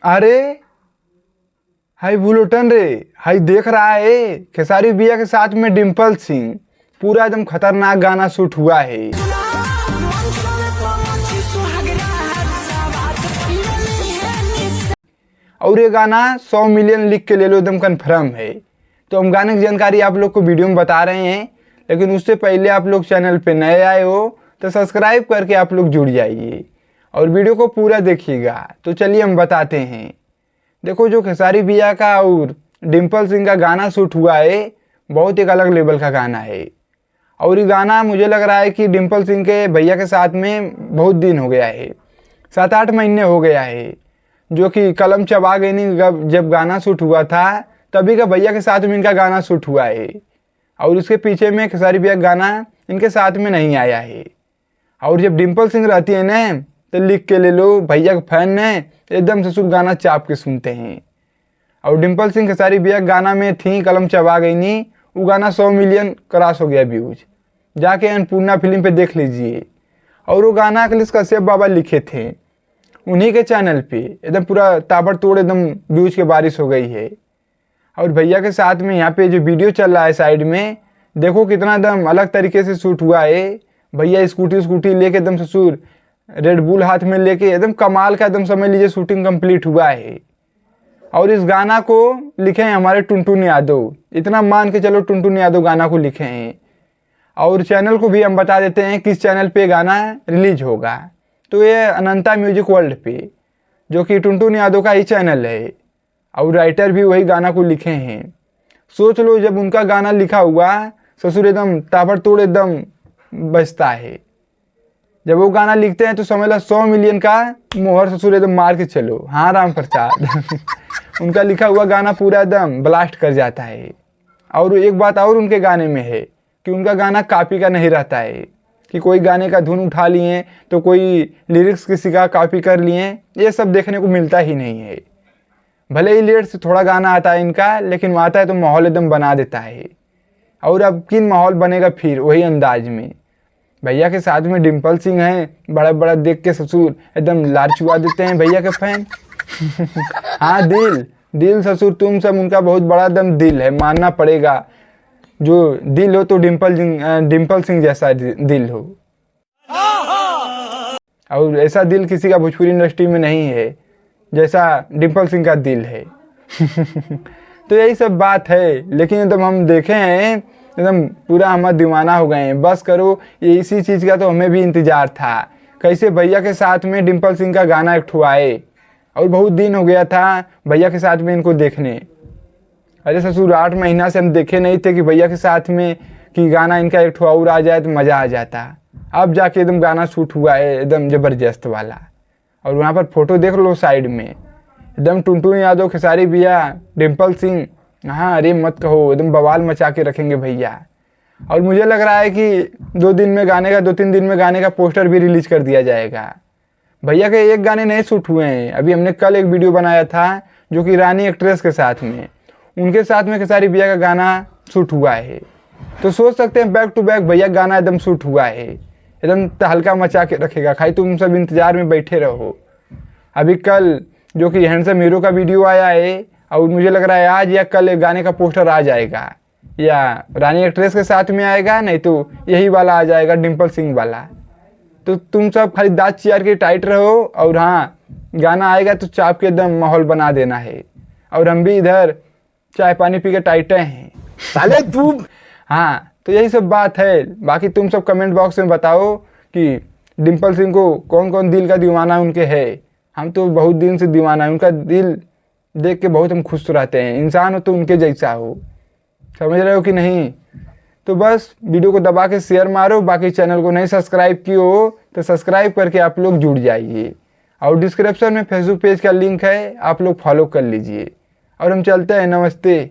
अरे हाय बुलेटिन रे, हाय देख रहा है खेसारी भैया के साथ में डिम्पल सिंह, पूरा एकदम खतरनाक गाना शूट हुआ है। और ये गाना 100 मिलियन लिख के ले लो, एकदम कन्फर्म है। तो हम गाने की जानकारी आप लोग को वीडियो में बता रहे हैं, लेकिन उससे पहले आप लोग चैनल पे नए आए हो तो सब्सक्राइब करके आप लोग जुड़ जाइए और वीडियो को पूरा देखिएगा। तो चलिए हम बताते हैं। देखो, जो खेसारी भैया का और डिम्पल सिंह का गाना शूट हुआ है, बहुत एक अलग लेवल का गाना है। और ये गाना मुझे लग रहा है कि डिम्पल सिंह के भैया के साथ में बहुत दिन हो गया है, 7-8 महीने हो गया है। जो कि कलम चबा गई नहीं जब गाना शूट हुआ था, तभी का भैया के साथ में इनका गाना शूट हुआ है। और इसके पीछे में खेसारी भैया गाना इनके साथ में नहीं आया है। और जब डिम्पल सिंह रहती है ना, तो लिख के ले लो, भैया के फैन ने एकदम से सुर गाना चाप के सुनते हैं। और डिम्पल सिंह खेसारी भैया गाना में थी कलम चबा गई नहीं, वो गाना 100 मिलियन क्रॉस हो गया व्यूज, जाके अन्नपूर्णा फिल्म पे देख लीजिए। और वो गाना अखिलेश कश्यप बाबा लिखे थे, उन्हीं के चैनल पे एकदम पूरा ताबड़तोड़ एकदम व्यूज के बारिश हो गई है। और भैया के साथ में यहाँ पे जो वीडियो चल रहा है साइड में, देखो कितना एकदम अलग तरीके से शूट हुआ है। भैया स्कूटी लेके एकदम ससुर रेड बुल हाथ में लेके एकदम कमाल का एकदम समझ लीजिए शूटिंग कंप्लीट हुआ है। और इस गाना को लिखे हैं हमारे टुनटुन यादव, इतना मान के चलो टुनटुन यादव गाना को लिखे हैं। और चैनल को भी हम बता देते हैं किस चैनल पे गाना रिलीज होगा। तो ये अनंता म्यूजिक वर्ल्ड पे, जो कि टुनटुन यादव का ही चैनल है, और राइटर भी वही गाना को लिखे हैं। सोच लो, जब उनका गाना लिखा हुआ ससुर एकदम ताबड़तोड़ एकदम बजता है। जब वो गाना लिखते हैं तो समझ लो 100 मिलियन का मोहर ससुर एकदम मार के चलो। हाँ राम प्रसाद उनका लिखा हुआ गाना पूरा एकदम ब्लास्ट कर जाता है। और एक बात और उनके गाने में है कि उनका गाना कॉपी का नहीं रहता है, कि कोई गाने का धुन उठा लिए तो कोई लिरिक्स किसी का कॉपी कर लिए, ये सब देखने को मिलता ही नहीं है। भले ही लेट से थोड़ा गाना आता है इनका, लेकिन आता है तो माहौल एकदम बना देता है। और अब किन माहौल बनेगा फिर वही अंदाज में। भैया के साथ में डिम्पल सिंह हैं, बड़ा बड़ा देख के ससुर एकदम लार चुआ देते हैं भैया के फैन हाँ दिल ससुर तुम सब उनका बहुत बड़ा एकदम दिल है, मानना पड़ेगा। जो दिल हो तो डिम्पल सिंह जैसा दिल हो। और ऐसा दिल किसी का भोजपुरी इंडस्ट्री में नहीं है जैसा डिम्पल सिंह का दिल है तो यही सब बात है। लेकिन एकदम हम देखे हैं, एकदम पूरा हम दीवाना हो गए हैं। बस करो, ये इसी चीज़ का तो हमें भी इंतज़ार था, कैसे भैया के साथ में डिम्पल सिंह का गाना एक ठो आए। और बहुत दिन हो गया था भैया के साथ में इनको देखने। अरे ससुर 8 महीना से हम देखे नहीं थे कि भैया के साथ में कि गाना इनका एक ठो और आ जाए तो मज़ा आ जाता। अब जाके एकदम गाना शूट हुआ है एकदम ज़बरदस्त वाला। और वहाँ पर फोटो देख लो साइड में, एकदम टुनटुन यादव, खेसारी भैया, डिम्पल सिंह। हाँ अरे मत कहो, एकदम बवाल मचा के रखेंगे भैया। और मुझे लग रहा है कि 2 दिन में गाने का 2-3 दिन में गाने का पोस्टर भी रिलीज कर दिया जाएगा। भैया के एक गाने नहीं शूट हुए हैं। अभी हमने कल एक वीडियो बनाया था जो कि रानी एक्ट्रेस के साथ में, उनके साथ में खेसारी भैया का गाना शूट हुआ है। तो सोच सकते हैं बैक टू बैक भैया गाना एकदम शूट हुआ है, एकदम तहलका मचा के रखेगा। खाली तुम सब इंतजार में बैठे रहो। अभी कल जो कि हैंडसम हीरो का वीडियो आया है, और मुझे लग रहा है आज या कल गाने का पोस्टर आ जाएगा, या रानी एक्ट्रेस के साथ में आएगा, नहीं तो यही वाला आ जाएगा डिम्पल सिंह वाला। तो तुम सब खाली दांत चियार के टाइट रहो, और हाँ गाना आएगा तो चाप के एकदम माहौल बना देना है। और हम भी इधर चाय पानी पी के टाइटे हैं साले तू। हाँ तो यही सब बात है। बाकी तुम सब कमेंट बॉक्स में बताओ कि डिम्पल सिंह को कौन कौन दिल का दीवाना उनके है। हम तो बहुत दिन से दीवाना है, उनका दिल देख के बहुत हम खुश रहते हैं। इंसान हो तो उनके जैसा हो, समझ रहे हो कि नहीं। तो बस वीडियो को दबा के शेयर मारो। बाकी चैनल को नहीं सब्सक्राइब किए हो तो सब्सक्राइब करके आप लोग जुड़ जाइए। और डिस्क्रिप्शन में फेसबुक पेज का लिंक है, आप लोग फॉलो कर लीजिए। और हम चलते हैं, नमस्ते।